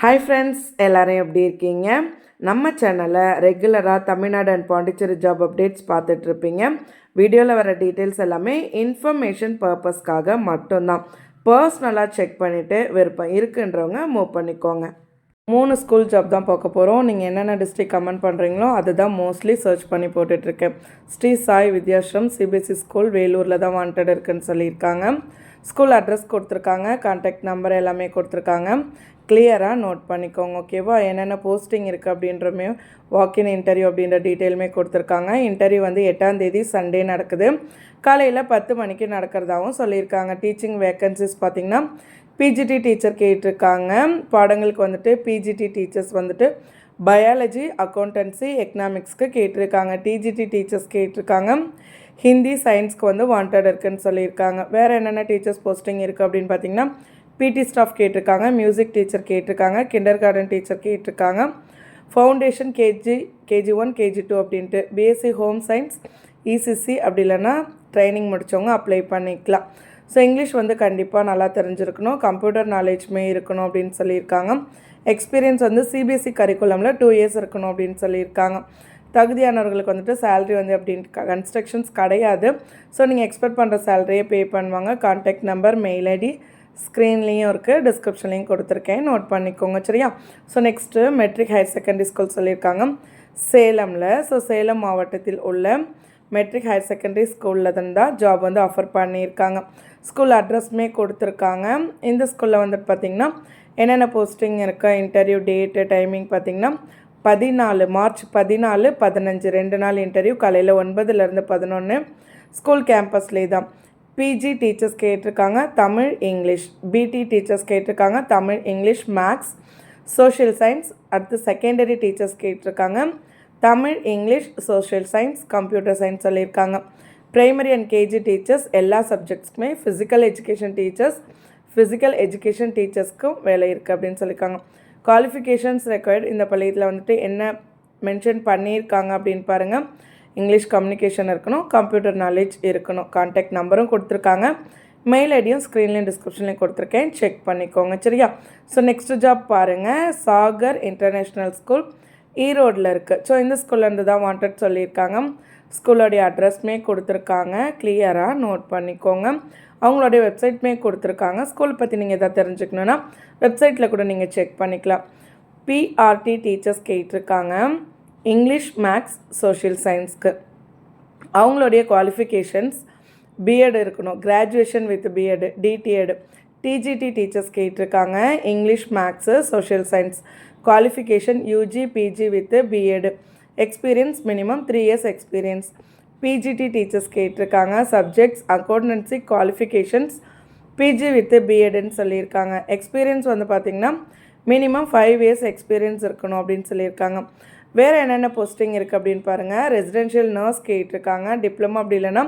Hi friends, எல்லோரும் எப்படி இருக்கீங்க? நம்ம சேனலை ரெகுலராக Tamil Nadu and Pondicherry job updates பார்த்துட்ருப்பீங்க. வீடியோவில் வர டீட்டெயில்ஸ் எல்லாமே இன்ஃபர்மேஷன் பர்பஸ்க்காக மட்டும்தான். பர்சனலாக செக் பண்ணிவிட்டு விருப்பம் இருக்குன்றவங்க மூவ் பண்ணிக்கோங்க. 3 ஸ்கூல் ஜாப் தான் பார்க்க போகிறோம். நீங்கள் என்னென்ன டிஸ்ட்ரிக்ட் கமெண்ட் பண்ணுறீங்களோ அதை தான் மோஸ்ட்லி சர்ச் பண்ணி போட்டுட்ருக்கேன். ஸ்ரீ சாய் வித்யாஸ்ரம் சிபிஎஸ்சி ஸ்கூல் வேலூரில் தான் வாண்டட் இருக்குன்னு சொல்லியிருக்காங்க. ஸ்கூல் அட்ரஸ் கொடுத்துருக்காங்க, கான்டாக்ட் நம்பர் எல்லாமே கொடுத்துருக்காங்க. கிளியராக நோட் பண்ணிக்கோங்க, ஓகேவா? என்னென்ன போஸ்டிங் இருக்குது அப்படின்றமே, வாக்கின் இன்டர்வியூ அப்படின்ற டீட்டெயிலுமே கொடுத்துருக்காங்க. இன்டர்வியூ வந்து 8ஆம் தேதி சண்டே நடக்குது. காலையில் 10 மணிக்கு நடக்கிறதாகவும் சொல்லியிருக்காங்க. டீச்சிங் வேக்கன்சிஸ் பார்த்திங்கன்னா பிஜிடி டீச்சர் கேட்டிருக்காங்க. பாடங்களுக்கு வந்துட்டு பிஜிடி டீச்சர்ஸ் வந்துட்டு பயாலஜி, அக்கௌண்டன்சி, எக்கனாமிக்ஸ்க்கு கேட்டிருக்காங்க. டிஜிடி டீச்சர்ஸ் கேட்டிருக்காங்க. ஹிந்தி, சயின்ஸ்க்கு வந்து வாண்டட் இருக்குன்னு சொல்லியிருக்காங்க. வேறு என்னென்ன டீச்சர்ஸ் போஸ்டிங் இருக்குது அப்படின்னு பார்த்திங்கன்னா பிடி ஸ்டாஃப் கேட்டிருக்காங்க, மியூசிக் டீச்சர் கேட்டிருக்காங்க, கிண்டர் கார்டன் டீச்சர் கேட்டிருக்காங்க, ஃபவுண்டேஷன் கேஜி 1 கேஜி 2 அப்படின்ட்டு, பிஎஸ்சி ஹோம் சயின்ஸ், இசிசி அப்படி இல்லைன்னா ட்ரைனிங் முடித்தவங்க அப்ளை பண்ணிக்கலாம். ஸோ இங்கிலீஷ் வந்து கண்டிப்பாக நல்லா தெரிஞ்சிருக்கணும், கம்ப்யூட்டர் நாலேஜ்மே இருக்கணும் அப்படின்னு சொல்லியிருக்காங்க. எக்ஸ்பீரியன்ஸ் வந்து சிபிஎஸ்சி கரிக்குலமில் 2 இயர்ஸ் இருக்கணும் அப்படின்னு சொல்லியிருக்காங்க. தகுதியானவர்களுக்கு வந்துட்டு சேலரி வந்து அப்படின்ட்டு கன்ஸ்ட்ரக்ஷன்ஸ் கிடையாது. ஸோ நீங்கள் எக்ஸ்பெக்ட் பண்ணுற சேலரியே பே பண்ணுவாங்க. கான்டாக்ட் நம்பர், மெயில் ஐடி ஸ்க்ரீன்லேயும் இருக்குது, டிஸ்கிரிப்ஷன்லேயும் கொடுத்துருக்கேன், நோட் பண்ணிக்கோங்க, சரியா? So next matric higher secondary school சொல்லியிருக்காங்க சேலமில். ஸோ சேலம் மாவட்டத்தில் உள்ள மெட்ரிக் ஹையர் செகண்டரி ஸ்கூலில் தான் ஜாப் வந்து ஆஃபர் பண்ணியிருக்காங்க. ஸ்கூல் அட்ரஸுமே கொடுத்துருக்காங்க. இந்த ஸ்கூலில் வந்துட்டு பார்த்திங்கன்னா என்னென்ன போஸ்டிங் இருக்கா, இன்டர்வியூ டேட்டு, டைமிங் பார்த்திங்கன்னா 14 மார்ச் 14, 15 2 நாள் இன்டர்வியூ, காலையில் 9லேருந்து 11. ஸ்கூல் கேம்பஸ்லேயே தான். பிஜி டீச்சர்ஸ் கேட்டிருக்காங்க, தமிழ் இங்கிலீஷ். பிடி டீச்சர்ஸ் கேட்டிருக்காங்க, Tamil English maths social science. அடுத்து செகண்டரி டீச்சர்ஸ் கேட்டிருக்காங்க, Tamil English social science computer science சொல்லியிருக்காங்க. ப்ரைமரி அண்ட் கேஜி டீச்சர்ஸ் எல்லா சப்ஜெக்ட்ஸ்க்குமே, ஃபிசிக்கல் எஜுகேஷன் டீச்சர்ஸ்க்கும் வேலை இருக்குது அப்படின்னு சொல்லியிருக்காங்க. குவாலிஃபிகேஷன்ஸ் ரெக்வயர்டு இந்த பள்ளியில் வந்துட்டு என்ன மென்ஷன் பண்ணியிருக்காங்க அப்படின்னு பாருங்கள். இங்கிலீஷ் கம்யூனிகேஷன் இருக்கணும், கம்ப்யூட்டர் நாலேஜ் இருக்கணும். கான்டாக்ட் நம்பரும் கொடுத்துருக்காங்க, மெயில் ஐடியும் ஸ்க்ரீன்லேயும் டிஸ்கிரிப்ஷன்லேயும் கொடுத்துருக்கேன், செக் பண்ணிக்கோங்க, சரியா? ஸோ நெக்ஸ்ட் ஜாப் பாருங்கள். சாகர் இன்டர்நேஷ்னல் ஸ்கூல் ஈரோடில் இருக்குது. ஸோ இந்த ஸ்கூல்லேருந்து தான் வாண்டட் சொல்லியிருக்காங்க. ஸ்கூலோடைய அட்ரஸ்மே கொடுத்துருக்காங்க, கிளியராக நோட் பண்ணிக்கோங்க. அவங்களுடைய வெப்சைட்மே கொடுத்துருக்காங்க. ஸ்கூல் பற்றி நீங்கள் எதாவது தெரிஞ்சுக்கணுன்னா வெப்சைட்டில் கூட நீங்கள் செக் பண்ணிக்கலாம். பிஆர்டி டீச்சர்ஸ் கேட்டிருக்காங்க, இங்கிலீஷ் மேக்ஸ் சோஷியல் சயின்ஸ்க்கு. அவங்களுடைய குவாலிஃபிகேஷன்ஸ் பிஎட் இருக்கணும், graduation with BEd, DTEd. TGT teachers கேட்டிருக்காங்க, English maths social science. Qualification UG PG with BEd. Experience minimum 3 years experience. PGT teachers கேட்டிருக்காங்க, subjects accountancy, qualifications PG with பிஎட்னு சொல்லியிருக்காங்க. Experience வந்து பார்த்திங்கன்னா minimum 5 years experience இருக்கணும் அப்படின்னு சொல்லியிருக்காங்க. வேறு என்னென்ன போஸ்டிங் இருக்குது அப்படின்னு பாருங்கள். ரெசிடென்ஷியல் நர்ஸ் கேட்டிருக்காங்க, டிப்ளமோ அப்படி இல்லைன்னா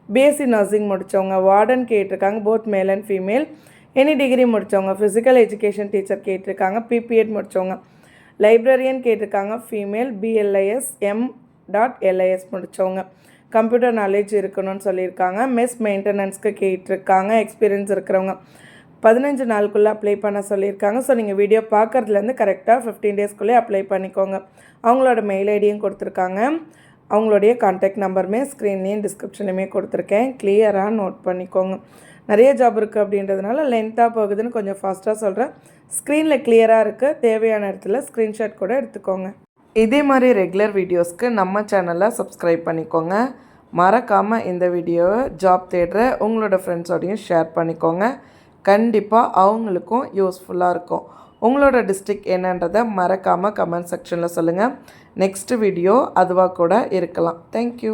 பிஎஸ்சி நர்சிங் முடித்தவங்க. வார்டன் கேட்டிருக்காங்க, both male and female. Any degree முடித்தவங்க. ஃபிசிக்கல் எஜுகேஷன் டீச்சர் கேட்டிருக்காங்க, பிபிஎட் முடித்தவங்க. லைப்ரரியன் கேட்டிருக்காங்க, ஃபீமேல், பிஎல்ஐஎஸ் M.LIS முடித்தவங்க. கம்ப்யூட்டர் நாலேஜ் இருக்கணும்னு சொல்லியிருக்காங்க. மெஸ் மெயின்டெனன்ஸ்க்கு கேட்டிருக்காங்க, எக்ஸ்பீரியன்ஸ் இருக்கிறவங்க. 15 நாளுக்குள்ளே அப்ளை பண்ண சொல்லியிருக்காங்க. ஸோ நீங்கள் வீடியோ பார்க்குறதுலேருந்து கரெக்டாக 15 டேஸ்க்குள்ளே அப்ளை பண்ணிக்கோங்க. அவங்களோட மெயில் ஐடியும் கொடுத்துருக்காங்க, அவங்களுடைய கான்டாக்ட் நம்பருமே ஸ்க்ரீன்லேயும் டிஸ்கிரிப்ஷன்லையுமே கொடுத்துருக்கேன், கிளியராக நோட் பண்ணிக்கோங்க. நிறைய ஜாப் இருக்குது அப்படின்றதுனால லென்த்தாக போகுதுன்னு கொஞ்சம் ஃபாஸ்ட்டாக சொல்கிறேன். ஸ்க்ரீனில் கிளியராக இருக்குது, தேவையான இடத்துல ஸ்க்ரீன்ஷாட் கூட எடுத்துக்கோங்க. இதே மாதிரி ரெகுலர் வீடியோஸ்க்கு நம்ம சேனலை சப்ஸ்கிரைப் பண்ணிக்கோங்க. மறக்காமல் இந்த வீடியோவை ஜாப் தேடுற உங்களோட ஃப்ரெண்ட்ஸோடையும் ஷேர் பண்ணிக்கோங்க. கண்டிப்பாக அவங்களுக்கும் யூஸ்ஃபுல்லாக இருக்கும். உங்களோட டிஸ்ட்ரிக்ட் என்னன்றதை மறக்காமல் கமெண்ட் செக்ஷனில் சொல்லுங்கள். நெக்ஸ்ட் வீடியோ அதுவாக கூட இருக்கலாம். தேங்க்யூ.